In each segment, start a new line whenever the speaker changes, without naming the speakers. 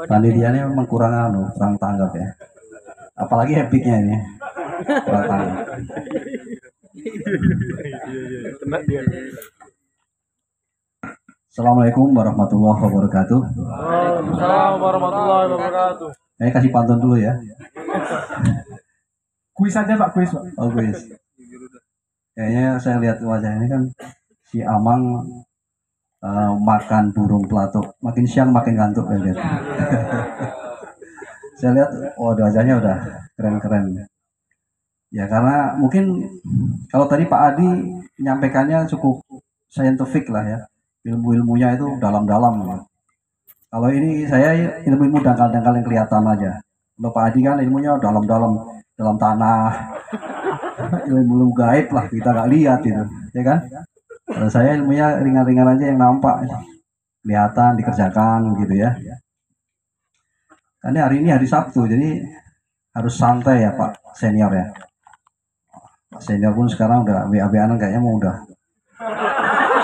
Panitianya memang kurang tanggap ya. Apalagi epicnya ini. Kurang tanggap. Assalamualaikum warahmatullahi wabarakatuh.
Waalaikumsalam warahmatullahi wabarakatuh.
Saya kasih pantun dulu ya.
Kuis aja Pak, kuis Pak.
Oh kuis. Kayaknya saya lihat wajah ini kan si Amang makan burung pelatuk. Makin siang makin ngantuk ya lihat. Saya lihat, wajahnya udah keren-keren. Ya karena mungkin kalau tadi Pak Adi menyampaikannya cukup scientific lah ya. Ilmu-ilmunya itu dalam-dalam. Ya. Kalau ini saya ilmu-ilmu dangkal-dangkal yang kelihatan aja. Kalau Pak Adi kan ilmunya dalam-dalam, dalam tanah, ilmu gaib lah kita nggak lihat itu, ya kan? Kalau saya ilmunya ringan-ringan aja yang nampak, kelihatan dikerjakan gitu ya. Karena hari ini hari Sabtu, jadi harus santai ya Pak Senior ya. Pak Senior pun sekarang udah WA-an kayaknya mau udah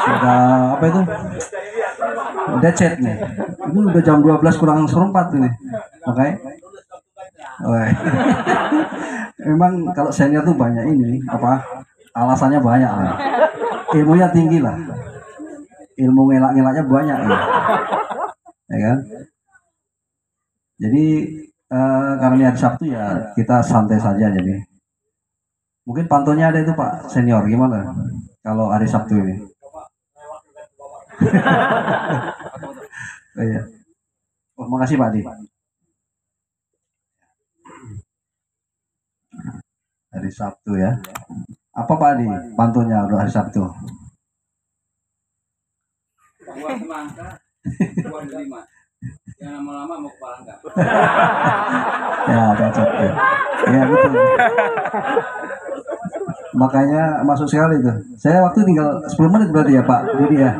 apa itu? Udah chat nih. Ini udah jam 12 kurang seperempat ini. Oke. Okay. Memang kalau senior tuh banyak ini apa? Alasannya banyak lah. Ilmunya tinggi lah. Ilmu ngelak-ngelaknya banyak ya. Ya kan? Jadi karena hari Sabtu ya kita santai saja jadi. Mungkin pantunnya ada itu Pak Senior gimana? Kalau hari Sabtu ini. Oh, iya. Oh, makasih Pak Di. Hari Sabtu ya. Apa Pak Di? Pantunnya udah hari Sabtu.
Buah semangka, buah delima. Yang lama-lama mau kepala enggak?
Ya, cocok ya. Ya betul. Makanya masuk sekali tuh. Saya waktu tinggal 10 menit berarti ya Pak Budi ya.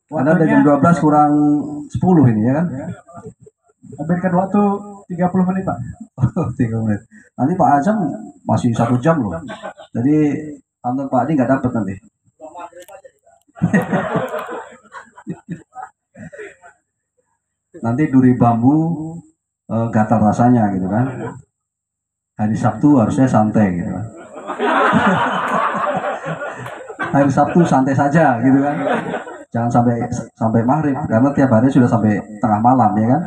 Karena udah jam 12 kurang 10 ini ya kan?
Berikan waktu 30 menit Pak.
Oh, 3 menit. Nanti Pak Azam masih 1 jam loh. Jadi pantun Pak Adi nggak dapet nanti. Nanti duri bambu gatal rasanya gitu kan. Hari Sabtu harusnya santai gitu kan. Hari Sabtu santai saja gitu kan. Jangan sampai maghrib karena tiap hari sudah sampai tengah malam ya kan.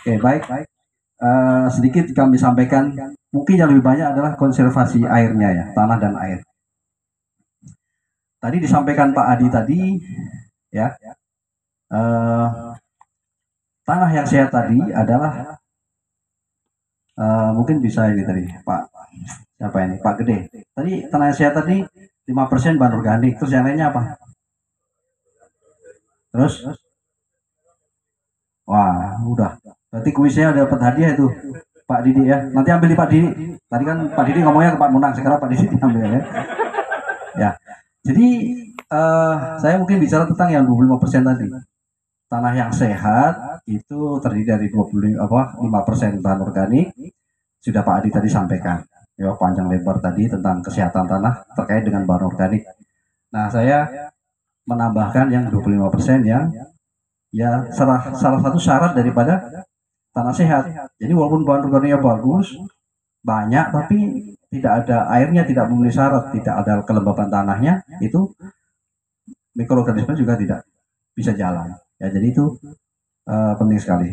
Oke baik. Sedikit kami sampaikan. Mungkin yang lebih banyak adalah konservasi airnya ya, tanah dan air. Tadi disampaikan Pak Adi tadi ya. Tanah yang sehat tadi adalah mungkin bisa ini tadi Pak siapa ini Pak Gede. Tadi tanah yang sehat tadi 5% bahan organik. Terus yang lainnya apa? Terus? Wah, udah. Berarti kuisnya udah dapat hadiah itu, Pak Didi ya. Nanti ambil di Pak Didi. Tadi kan Pak Didi ngomongnya ke Pak Munang, sekarang Pak Didi ambil ya. Ya. Jadi saya mungkin bicara tentang yang 25% tadi. Tanah yang sehat itu terdiri dari 5% bahan organik. Sudah Pak Adi tadi sampaikan. Ya, panjang lebar tadi tentang kesehatan tanah terkait dengan bahan organik. Nah, saya menambahkan yang 25% yang ya salah satu syarat daripada tanah sehat. Jadi walaupun bahan organiknya bagus, banyak tapi tidak ada airnya, tidak memenuhi syarat, tidak ada kelembapan tanahnya, itu mikroorganisme juga tidak bisa jalan. Ya, jadi itu penting sekali.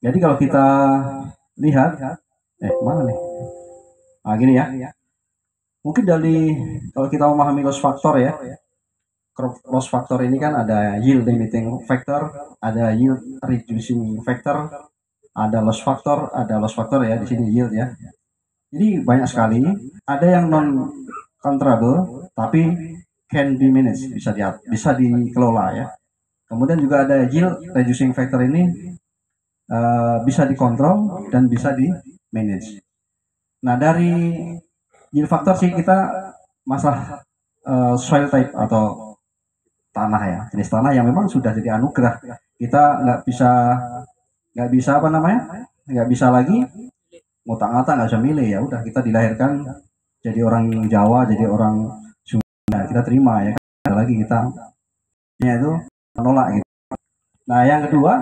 Jadi kalau kita lihat, mana nih? Nah, gini ya. Mungkin dari kalau kita memahami loss factor ya, loss factor ini kan ada yield limiting factor, ada yield reducing factor, ada loss factor ya di sini yield ya. Jadi banyak sekali. Ada yang non controllable tapi can be managed, bisa dikelola ya. Kemudian juga ada yield reducing factor ini bisa dikontrol dan bisa di manage. Nah dari yield factor sih kita masalah soil type atau tanah ya, jenis tanah yang memang sudah jadi anugerah. Kita nggak bisa nggak bisa lagi ngotak-ngatak nggak bisa milih, ya udah kita dilahirkan jadi orang Jawa, jadi orang Sunda, kita terima ya kan. Ada lagi kita itu menolak gitu. Nah yang kedua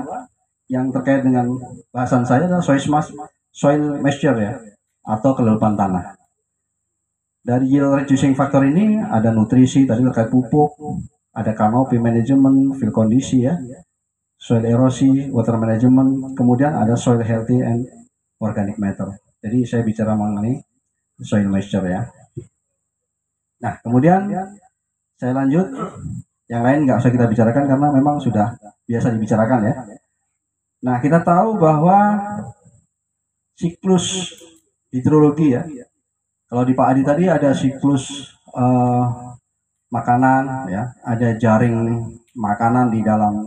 yang terkait dengan bahasan saya adalah soil moisture ya, atau kelelepan tanah. Dari yield reducing factor ini ada nutrisi tadi terkait pupuk, ada canopy management, field kondisi ya, soil erosi, water management, kemudian ada soil healthy and organic matter. Jadi saya bicara mengenai soil moisture ya. Nah kemudian saya lanjut, yang lain nggak usah kita bicarakan karena memang sudah biasa dibicarakan ya. Nah kita tahu bahwa siklus hidrologi ya. Kalau di Pak Adi tadi ada siklus makanan ya, ada jaring makanan di dalam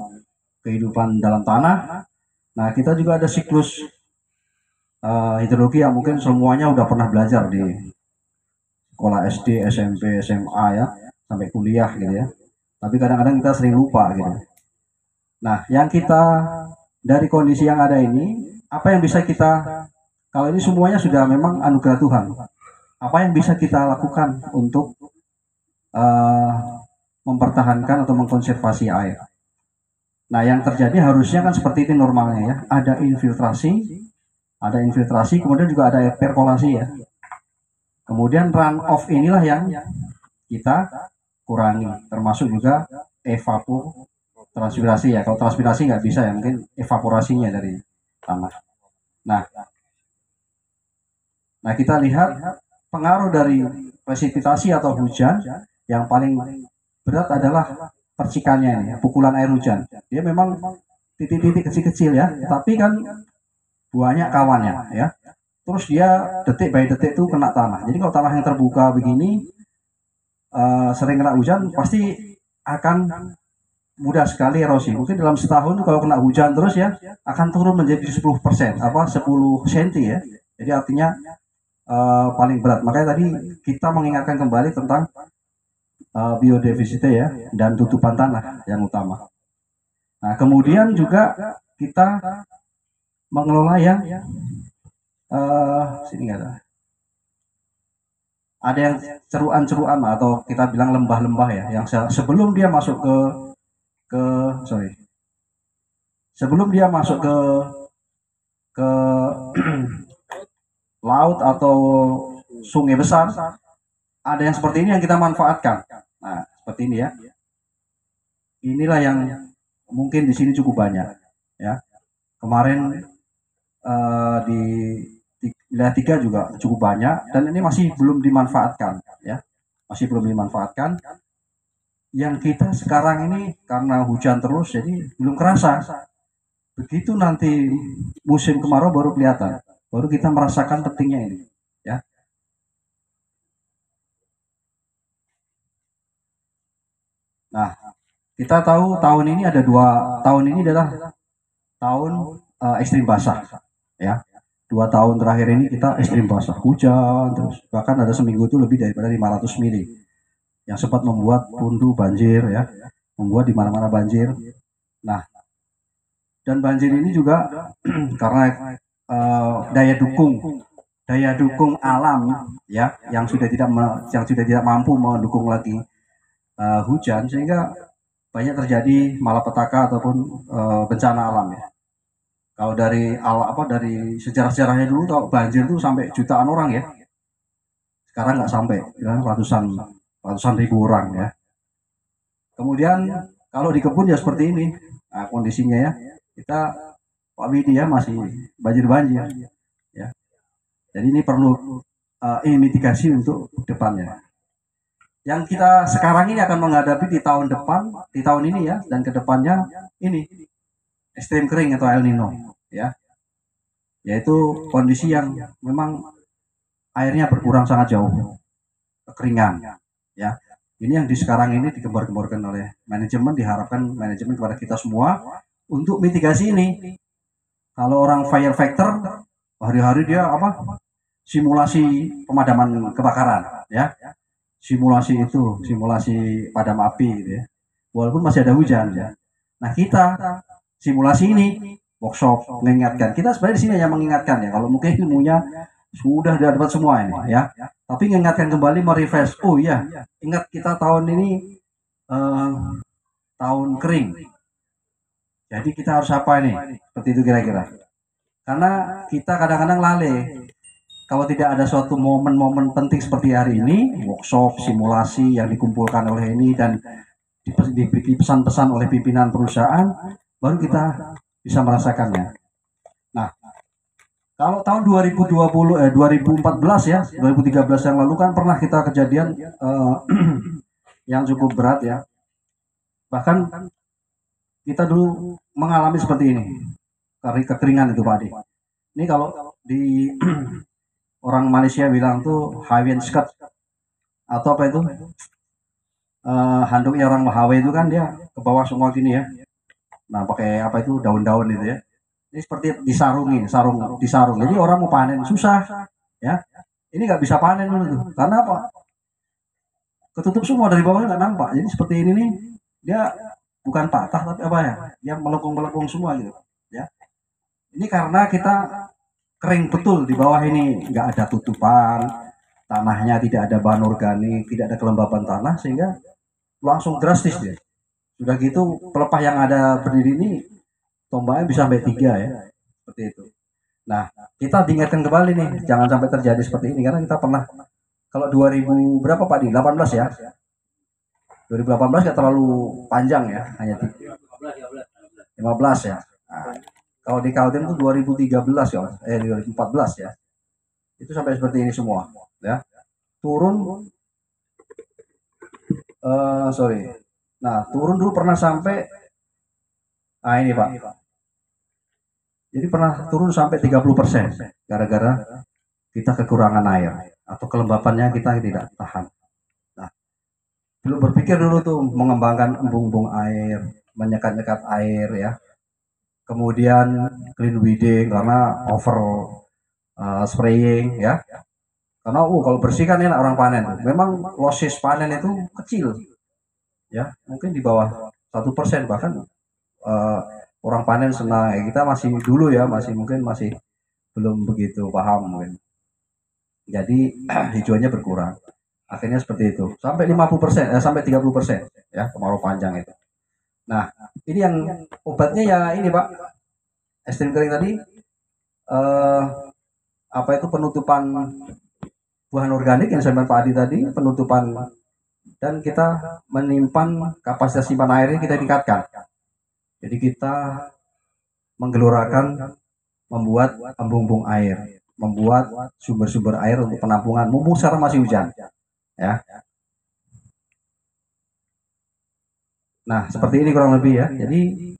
kehidupan dalam tanah. Nah kita juga ada siklus hidrologi yang mungkin semuanya udah pernah belajar di sekolah SD, SMP, SMA ya, sampai kuliah gitu ya. Tapi kadang-kadang kita sering lupa gitu. Nah yang kita dari kondisi yang ada ini, apa yang bisa kita, kalau ini semuanya sudah memang anugerah Tuhan, apa yang bisa kita lakukan untuk mempertahankan atau mengkonservasi air? Nah yang terjadi harusnya kan seperti itu normalnya ya, ada infiltrasi, kemudian juga ada perkolasi ya. Kemudian run off inilah yang kita kurangi, termasuk juga evapotranspirasi ya. Kalau transpirasi nggak bisa ya, mungkin evaporasinya dari tanah. Nah kita lihat pengaruh dari presipitasi atau hujan yang paling berat adalah percikannya ini, pukulan air hujan. Dia memang titik-titik kecil-kecil ya, tapi kan banyak kawannya ya. Terus dia detik by detik itu kena tanah. Jadi kalau tanah yang terbuka begini sering kena hujan, pasti akan mudah sekali erosi. Mungkin dalam setahun kalau kena hujan terus ya akan turun menjadi 10%, 10 cm ya. Jadi artinya paling berat. Makanya tadi kita mengingatkan kembali tentang biodiversity ya dan tutupan tanah yang utama. Nah kemudian juga kita mengelola yang sini nggak ada yang ceruan-ceruan atau kita bilang lembah-lembah ya, yang sebelum dia masuk sebelum dia masuk ke laut atau sungai besar, ada yang seperti ini yang kita manfaatkan. Nah seperti ini ya, inilah yang mungkin di sini cukup banyak ya. Kemarin di wilayah 3 juga cukup banyak, dan ini masih belum dimanfaatkan ya, masih belum dimanfaatkan. Yang kita sekarang ini karena hujan terus jadi belum kerasa, begitu nanti musim kemarau baru kelihatan, baru kita merasakan pentingnya ini ya. Nah kita tahu tahun ini ada tahun ini adalah tahun ekstrim basah ya. 2 tahun terakhir ini kita ekstrim basah, hujan terus, bahkan ada seminggu itu lebih daripada 500 mili yang sempat membuat Pundu banjir ya, membuat di mana-mana banjir. Nah dan banjir ini juga karena daya dukung alam ya yang sudah tidak mampu mendukung lagi hujan, sehingga banyak terjadi malapetaka ataupun bencana alam ya. Kalau dari sejarah-sejarahnya dulu, kalau banjir itu sampai jutaan orang ya. Sekarang nggak sampai, ya, ratusan ribu orang ya. Kemudian kalau di kebun ya seperti ini, nah, kondisinya ya. Kita Pak Widi ya masih banjir ya. Jadi ini perlu mitigasi untuk depannya. Yang kita sekarang ini akan menghadapi di tahun ini ya, dan kedepannya ini ekstrim kering atau El Nino ya, yaitu kondisi yang memang airnya berkurang sangat jauh, kekeringan ya. Ini yang di sekarang ini digembar-gemborkan oleh manajemen, diharapkan manajemen kepada kita semua untuk mitigasi ini. Kalau orang fire factor hari-hari dia simulasi pemadaman kebakaran ya, simulasi padam api gitu ya, walaupun masih ada hujan ya. Nah kita simulasi ini workshop, mengingatkan. Kita sebenarnya di sini hanya mengingatkan ya. Kalau mungkin ilmunya sudah dapat semua ini ya. Tapi mengingatkan kembali, merefresh. Oh iya, ingat kita tahun ini eh, tahun kering. Jadi kita harus apa ini? Seperti itu kira-kira. Karena kita kadang-kadang lalai. Kalau tidak ada suatu momen-momen penting seperti hari ini, workshop, simulasi yang dikumpulkan oleh ini dan diberi pesan-pesan oleh pimpinan perusahaan, baru kita bisa merasakannya. Nah, kalau tahun 2014 ya, 2013 yang lalu kan pernah kita kejadian yang cukup berat ya. Bahkan kita dulu mengalami seperti ini, kekeringan itu Pak Adi. Ini kalau di orang Malaysia bilang tuh Hawaiian skirt atau apa itu handuknya orang Hawaii itu kan dia ke bawah semua gini ya. Nah pakai apa itu daun-daun itu ya. Ini seperti disarungin, disarung. Jadi orang mau panen susah ya. Ini nggak bisa panen dulu tuh. Karena apa? Ketutup semua dari bawahnya nggak nampak. Jadi seperti ini nih dia bukan patah tapi apa ya? Dia melengkung-melengkung semua gitu ya. Ini karena kita kering betul di bawah ini, nggak ada tutupan, tanahnya tidak ada bahan organik, tidak ada kelembapan tanah sehingga langsung drastis dia. Sudah gitu pelepah yang ada berdiri ini tombaknya bisa sampai 3 ya, seperti itu. Nah kita diingatkan kembali nih, jangan sampai terjadi seperti ini karena kita pernah kalau 2000 berapa Pak di 18 ya, 2018 nggak terlalu panjang ya, hanya 15 ya. Nah, kalau di Kaltim itu 2013 ya, 2014 ya. Itu sampai seperti ini semua, ya. Turun, sorry. Nah, turun dulu pernah sampai, nah ini Pak. Jadi pernah turun sampai 30% gara-gara kita kekurangan air atau kelembapannya kita tidak tahan. Nah, belum berpikir dulu tuh mengembangkan embung-embung air, menyekat-nyekat air ya. Kemudian clean weeding karena over spraying ya. Karena kalau bersih kan enak orang panen. Memang losses panen itu kecil ya, mungkin di bawah 1% bahkan orang panen senang. Kita masih dulu ya, masih belum begitu paham mungkin. Jadi hijauannya berkurang. Akhirnya seperti itu. Sampai 50%, sampai 30% ya kemarau panjang itu. Nah, ini yang obatnya ya ini Pak, ekstrim kering tadi, apa itu penutupan bahan organik yang saya Pak Adi tadi, penutupan dan kita menyimpan kapasitas simpan airnya kita tingkatkan. Jadi kita menggelorakan membuat embung-embung air, membuat sumber-sumber air untuk penampungan mumpung sekarang masih hujan, ya. Nah, seperti ini kurang lebih ya. Jadi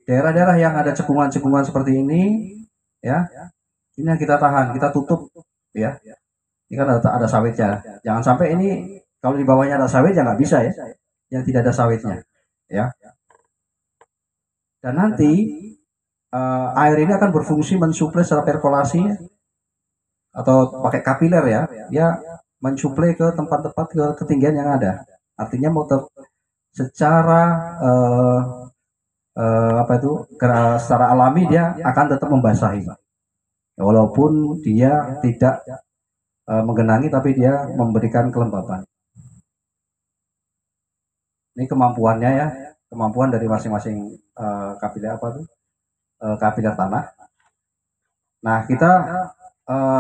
daerah-daerah yang ada cekungan-cekungan seperti ini, ya, ini yang kita tahan, kita tutup, ya. Ini kan ada sawitnya. Jangan sampai ini kalau di bawahnya ada sawit ya nggak bisa ya, yang tidak ada sawitnya, ya. Dan nanti air ini akan berfungsi mensuplai secara perkolasi atau pakai kapiler ya, dia mensuplai ke tempat-tempat ke ketinggian yang ada. Artinya secara apa itu secara alami dia akan tetap membasahi walaupun dia tidak menggenangi tapi dia memberikan kelembapan. Ini kemampuannya ya, kemampuan dari masing-masing kapiler apa tuh kapiler tanah. Nah kita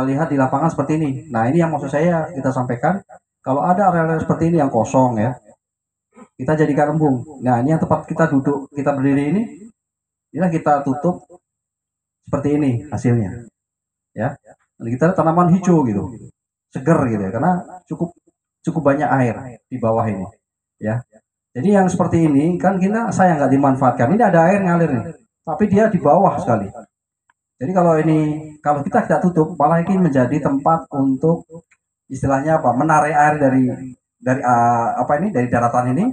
lihat di lapangan seperti ini. Nah ini yang maksud saya kita sampaikan, kalau ada area seperti ini yang kosong ya, kita jadikan embung. Nah ini yang tempat kita duduk, kita berdiri ini kita tutup seperti ini hasilnya, ya. Dan kita tanaman hijau gitu, seger gitu ya, karena cukup banyak air di bawah ini, ya. Jadi yang seperti ini kan kita sayang nggak dimanfaatkan. Ini ada air ngalir nih, tapi dia di bawah sekali. Jadi kalau kita tidak tutup, malah ini menjadi tempat untuk istilahnya apa? Menarik air dari apa ini dari daratan ini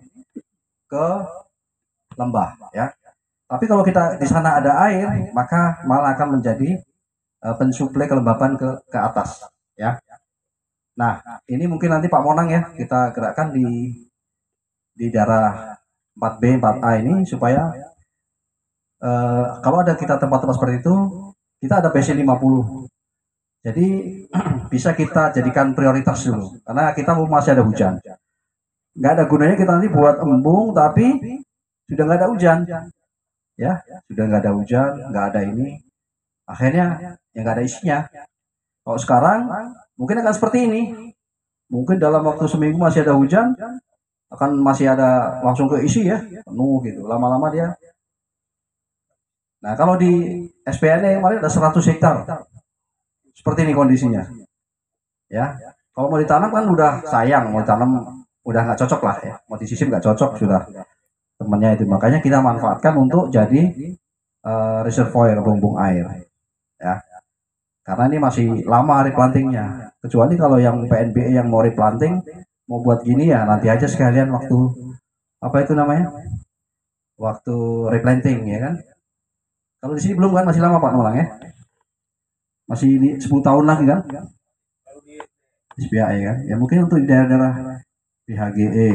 ke lembah ya. Tapi kalau kita di sana ada air, maka malah akan menjadi pensuplai kelembapan ke atas ya. Nah, ini mungkin nanti Pak Monang ya kita gerakkan di daerah 4B, 4A ini supaya kalau ada kita tempat-tempat seperti itu, kita ada BC 50. Jadi bisa kita jadikan prioritas dulu, karena kita masih ada hujan. Nggak ada gunanya kita nanti buat embung, tapi sudah nggak ada hujan, ya, sudah nggak ada hujan, nggak ada ini, akhirnya ya nggak ada isinya. Kalau sekarang mungkin akan seperti ini, mungkin dalam waktu seminggu masih ada hujan, akan masih ada langsung ke isi ya, penuh gitu. Lama-lama dia. Nah kalau di SPN kemarin ada 100 hektar. Seperti ini kondisinya, ya. Kalau mau ditanam kan udah sayang, mau ditanam udah nggak cocok lah ya, mau disisir nggak cocok sudah temennya itu. Makanya kita manfaatkan untuk jadi reservoir bumbung air, ya. Karena ini masih lama replantingnya. Kecuali kalau yang PNBE yang mau replanting, mau buat gini ya nanti aja sekalian waktu apa itu namanya, waktu replanting ya kan. Kalau di sini belum kan, masih lama Pak Nolang ya. Masih 10 tahun lagi kan SBAE kan, ya mungkin untuk di daerah-daerah BHGE,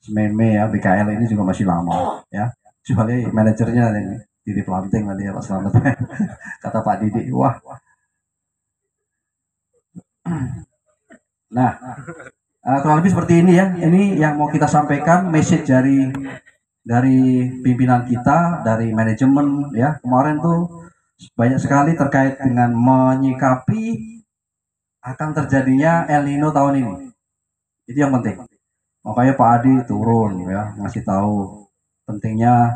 SMEME ya, BKL ini juga masih lama ya, kecuali manajernya ini di planting nanti ya Pak Slamet. Kata Pak Didi, wah. Nah kurang lebih seperti ini ya, ini yang mau kita sampaikan, message dari pimpinan kita, dari manajemen ya. Kemarin tuh banyak sekali terkait dengan menyikapi akan terjadinya El Nino tahun ini. Itu yang penting. Makanya Pak Adi turun ya, ngasih tahu pentingnya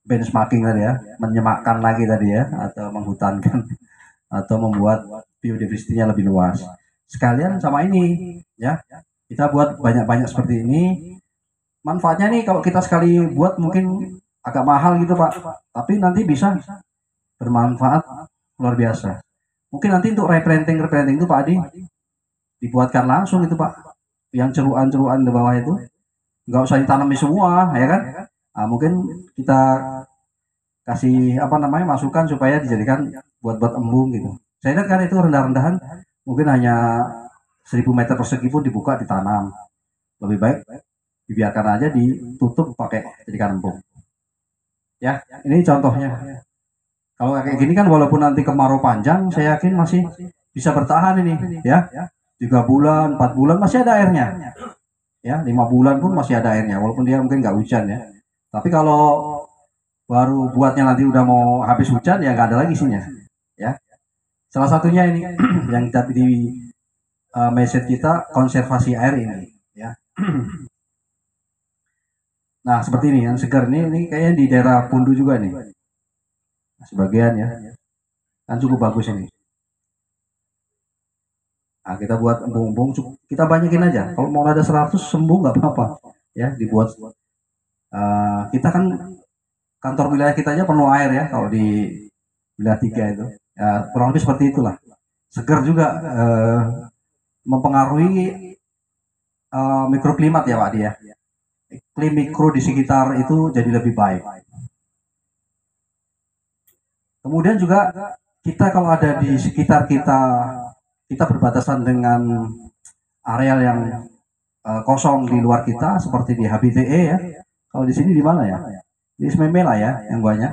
benchmarking tadi ya, menyemakkan lagi tadi ya, atau menghutankan atau membuat biodiversitinya lebih luas. Sekalian sama ini ya, kita buat banyak-banyak seperti ini. Manfaatnya nih kalau kita sekali buat mungkin agak mahal gitu Pak, tapi nanti bisa bermanfaat luar biasa. Mungkin nanti untuk replanting itu Pak Adi dibuatkan langsung itu Pak, yang ceruan-ceruan di bawah itu nggak usah ditanami semua ya kan. Nah, mungkin kita kasih apa namanya masukan supaya dijadikan buat embung gitu. Saya lihat kan itu rendah-rendahan, mungkin hanya 1000 meter persegi pun dibuka ditanam. Lebih baik dibiarkan aja ditutup pakai jadikan embung. Ya, ini contohnya. Kalau kayak gini kan walaupun nanti kemarau panjang, saya yakin masih bisa bertahan ini, ya. 3 bulan, 4 bulan masih ada airnya. Ya, 5 bulan pun masih ada airnya, walaupun dia mungkin nggak hujan ya. Tapi kalau baru buatnya nanti udah mau habis hujan, ya nggak ada lagi isinya. Ya, salah satunya ini yang kita di message kita konservasi air ini, ya. Nah, seperti ini yang segar ini kayaknya di daerah Pundu juga nih. Sebagian ya. Kan cukup bagus ini. Nah, kita buat embung-embung, kita banyakin aja. Kalau mau ada 100 sembuh nggak apa-apa. Ya, dibuat. Kita kan kantor wilayah kita aja penuh air ya kalau di wilayah 3 itu. Ya, kurang lebih seperti itulah. Segar juga mempengaruhi mikroklimat ya Pak Dia. Iklim mikro di sekitar itu jadi lebih baik. Kemudian juga kita kalau ada di sekitar kita berbatasan dengan areal yang kosong di luar kita seperti di HBTE ya. Kalau di sini di mana ya? Di SMEME lah ya yang banyak.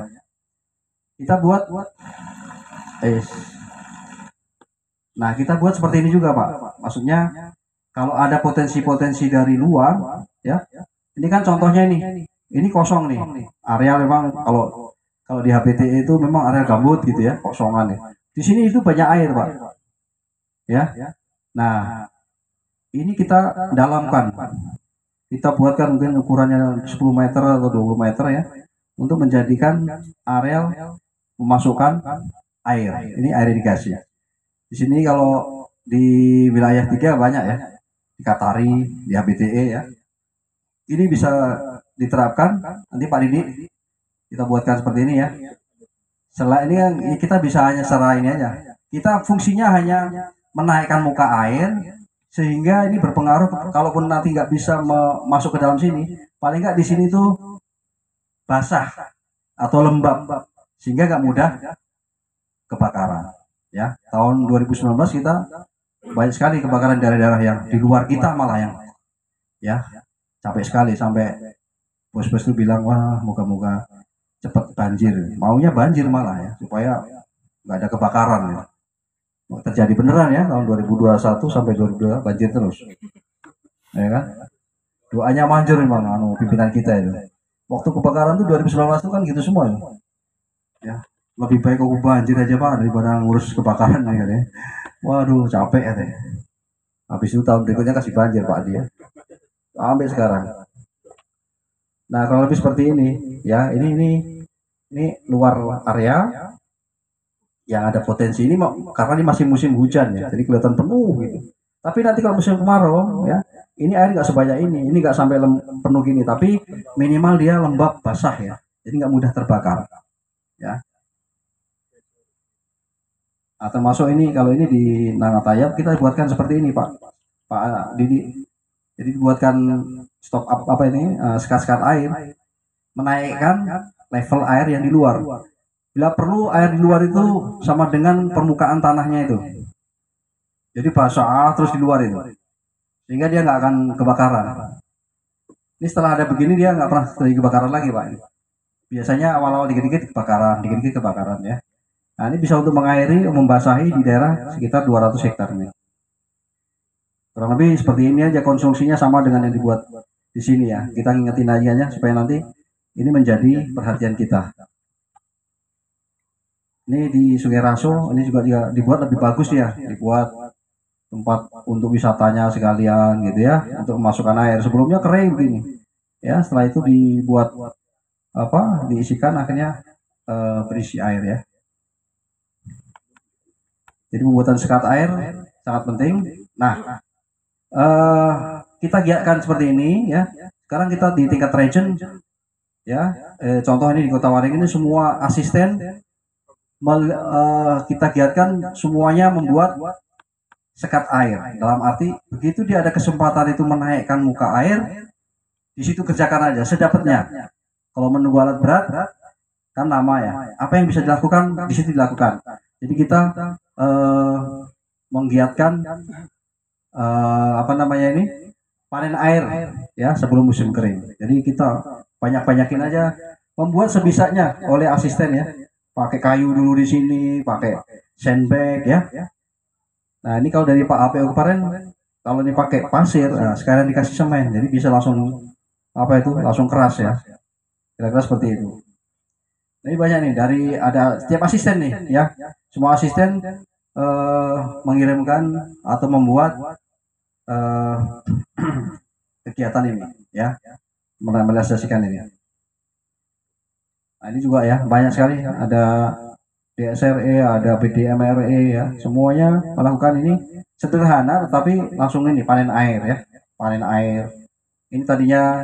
Kita buat nah kita buat seperti ini juga Pak. Maksudnya kalau ada potensi-potensi dari luar ya. Ini kan contohnya ini kosong nih. Area memang kalau di HBTE itu memang area gambut gitu ya, kosongan ya. Di sini itu banyak air Pak. Ya. Nah, ini kita dalamkan. Kita buatkan mungkin ukurannya 10 meter atau 20 meter ya, untuk menjadikan areal memasukkan air. Ini air irigasi. Di sini kalau di wilayah 3 banyak ya, di Katari, di HBTE ya. Ini bisa diterapkan nanti Pak Didi kita buatkan seperti ini ya. Setelah ini kita bisa hanya secara ini aja. Kita fungsinya hanya menaikkan muka air sehingga ini berpengaruh. Kalaupun nanti nggak bisa masuk ke dalam sini, paling nggak di sini tuh basah atau lembab sehingga nggak mudah kebakaran. Ya, tahun 2019 kita banyak sekali kebakaran daerah-daerah yang di luar kita malah yang ya. Capek sekali sampai bos-bos itu bilang wah moga-moga cepat banjir, maunya banjir malah ya, supaya nggak ada kebakaran ya. Terjadi beneran ya tahun 2021 sampai 2022 banjir terus, ya kan? Doanya manjur memang pimpinan kita itu. Waktu kebakaran tuh 2019 tuh kan gitu semua ya. Lebih baik aku banjir aja Pak daripada ngurus kebakaran ya kan ya. Waduh capek ya. Habis itu tahun berikutnya kasih banjir Pak dia. Sampai sekarang. Nah kalau lebih seperti ini ya ini luar area yang ada potensi ini karena ini masih musim hujan ya, jadi kelihatan penuh gitu. Tapi nanti kalau musim kemarau ya, ini air nggak sebanyak ini nggak sampai penuh gini, tapi minimal dia lembab basah ya, jadi nggak mudah terbakar ya. Nah, termasuk ini kalau ini di Nangatayap kita buatkan seperti ini Pak Didi, jadi dibuatkan stop up apa ini sekat-sekat air, menaikkan level air yang di luar. Bila perlu air di luar itu sama dengan permukaan tanahnya itu. Jadi basah terus di luar itu. Sehingga dia nggak akan kebakaran. Ini setelah ada begini dia nggak pernah terjadi kebakaran lagi Pak. Biasanya awal-awal dikit-dikit kebakaran, dikit-dikit kebakaran ya. Nah ini bisa untuk mengairi, membasahi di daerah sekitar 200 hektar ini. Kurang lebih seperti ini aja konsumsinya sama dengan yang dibuat di sini ya. Kita ngingetin aja supaya nanti ini menjadi perhatian kita. Ini di Sungai Raso ini juga dibuat lebih bagus ya, dibuat tempat untuk wisatanya sekalian gitu ya, untuk memasukkan air. Sebelumnya kering begini ya, setelah itu dibuat apa, diisikan akhirnya berisi air ya. Jadi pembuatan sekat air sangat penting. Nah kita giatkan seperti ini ya. Sekarang kita di tingkat region ya, contoh ini di Kota Waring ini semua asisten kita giatkan semuanya membuat sekat air. Dalam arti begitu dia ada kesempatan itu menaikkan muka air, di situ kerjakan aja sedapatnya. Kalau menunggu alat berat kan lama ya. Apa yang bisa dilakukan di situ dilakukan. Jadi kita menggiatkan apa namanya ini panen air ya sebelum musim kering. Jadi kita banyakin aja, membuat sebisanya oleh asisten ya. Pakai kayu dulu di sini, pakai sandbag ya. Nah ini kalau dari Pak APO kemarin, kalau ini pakai pasir, nah, sekarang dikasih semen, jadi bisa langsung apa itu, langsung keras ya. Kira-kira seperti itu. Ini banyak nih dari ada setiap asisten nih ya, semua asisten mengirimkan atau membuat kegiatan ini ya, merealisasikan ini. Nah ini juga ya banyak sekali, ada DSRE, ada BDMRE ya, semuanya melakukan ini sederhana tetapi langsung ini panen air ya, panen air. Ini tadinya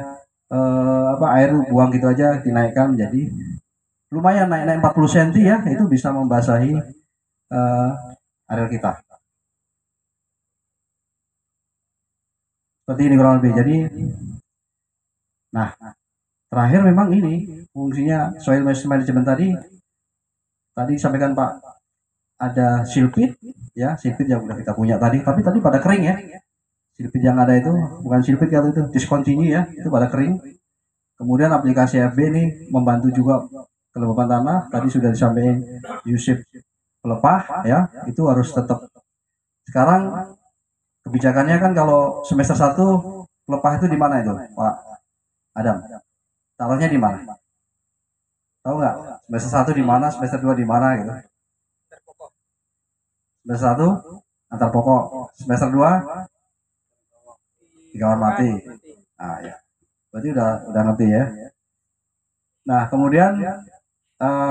apa air buang gitu aja dinaikkan menjadi lumayan naik 40 cm ya, itu bisa membasahi area kita. Seperti ini kurang lebih. Jadi, nah terakhir memang ini fungsinya soil management tadi sampaikan Pak, ada silpit ya, silpit yang udah kita punya tapi tadi pada kering ya. Silpit yang ada itu bukan silpit kalau itu discontinue ya, itu pada kering. Kemudian aplikasi FB ini membantu juga kelembapan tanah, tadi sudah disampaikan Yusuf pelepah ya, itu harus tetap. Sekarang kebijakannya kan kalau semester 1 pelepah itu di mana itu Pak Adam? Taruhnya di mana? Tahu nggak? Semester 1 di mana, semester 2 di mana gitu? Semester 1 antar pokok, semester 2 di kamar mati. Nah, ya. Berarti udah ngerti ya. Nah, kemudian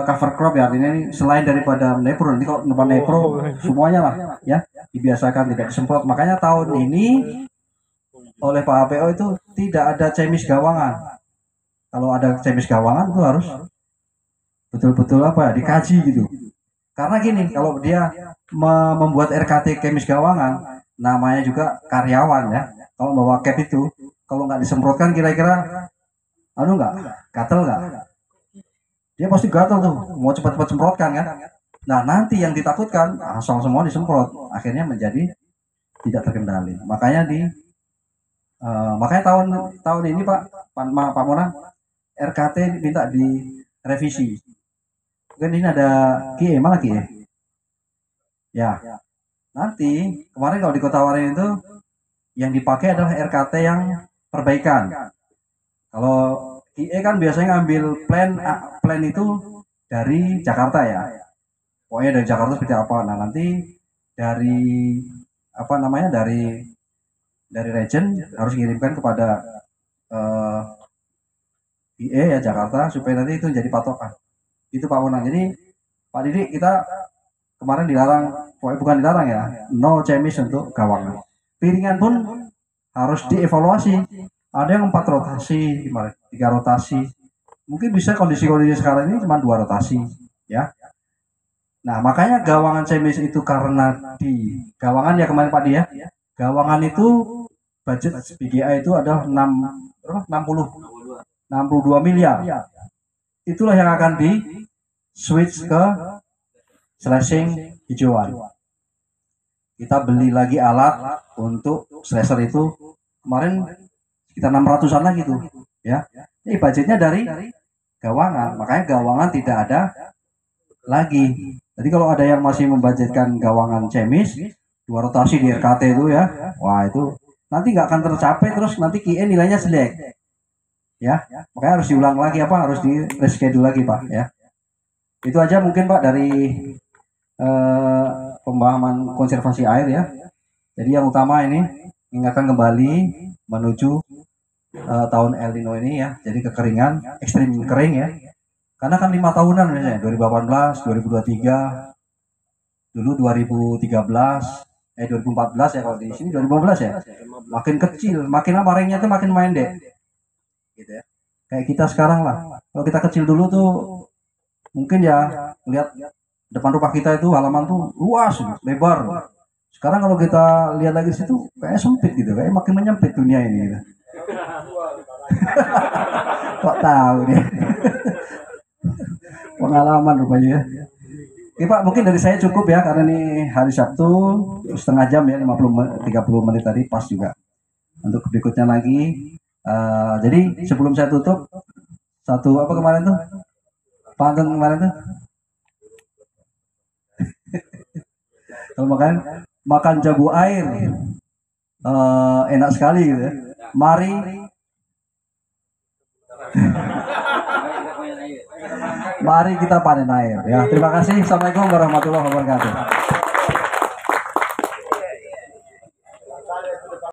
cover crop ya, artinya ini selain daripada nepro, nanti kalau depan nepro semuanya lah ya dibiasakan tidak disemprot. Makanya tahun ini oleh Pak APO itu tidak ada cemis gawangan. Kalau ada cemis gawangan itu harus betul-betul apa ya, dikaji gitu. Karena gini, kalau dia membuat RKT kemis gawangan, namanya juga karyawan ya. Kalau bawa cap itu, kalau nggak disemprotkan kira-kira, nggak, gatel nggak? Dia pasti gatel tuh, mau cepat-cepat semprotkan kan. Nah nanti yang ditakutkan, asal semua disemprot, akhirnya menjadi tidak terkendali. Makanya makanya tahun ini Pak Mona, RKT minta revisi. Mungkin ini ada QE, mana QE? Ya, nanti kemarin kalau di Kota Waringin itu yang dipakai adalah RKT yang perbaikan. Kalau QE kan biasanya ngambil plan itu dari Jakarta ya. Pokoknya dari Jakarta seperti apa. Nah, nanti dari apa namanya dari region harus kirimkan kepada QE ya Jakarta supaya nanti itu jadi patokan. Itu Pak Monang. Jadi Pak Didi kita kemarin dilarang, pokoknya bukan dilarang ya, no cemis untuk gawangan. Piringan pun harus dievaluasi. Ada yang 4 rotasi, 3 rotasi. Mungkin bisa kondisi-kondisi sekarang ini cuma 2 rotasi, ya. Nah, makanya gawangan cemis itu karena di gawangan ya kemarin Pak Dia, gawangan itu budget BGA itu adalah 62 miliar. Itulah yang akan di switch ke slashing hijauan. Kita beli lagi alat untuk slasher itu kemarin sekitar 600-an lagi tuh, ya. Ini budgetnya dari gawangan, makanya gawangan tidak ada lagi. Jadi kalau ada yang masih membudgetkan gawangan cemis 2 rotasi di RKT itu ya, wah itu nanti nggak akan tercapai, terus nanti QE nilainya jelek, ya. Makanya harus diulang lagi harus di reschedule lagi Pak, ya. Itu aja mungkin Pak dari pemahaman konservasi air ya. Jadi yang utama ini ingatkan kembali menuju tahun El Nino ini ya. Jadi kekeringan, ekstrim kering ya. Karena kan 5 tahunan misalnya 2018, 2023, dulu 2013, 2014 ya, kalau di sini 2015 ya. Makin kecil, makin lama ringnya itu makin pendek. Gitu ya. Kayak kita sekarang lah. Kalau kita kecil dulu tuh mungkin ya lihat depan rumah kita itu halaman tuh luas, lebar. Sekarang kalau kita lihat lagi situ kayak sempit gitu, kayak makin menyempit dunia ini. Gitu. Kok tahu nih? Pengalaman rupanya ya. Oke Pak, mungkin dari saya cukup ya karena ini hari Sabtu setengah jam ya 30 menit tadi pas juga. Untuk berikutnya lagi, jadi sebelum saya tutup satu apa kemarin tuh? Pantun kemarin tuh? Kalau makan jabu air enak sekali gitu ya. Mari kita panen air ya. Terima kasih. Assalamualaikum warahmatullahi wabarakatuh.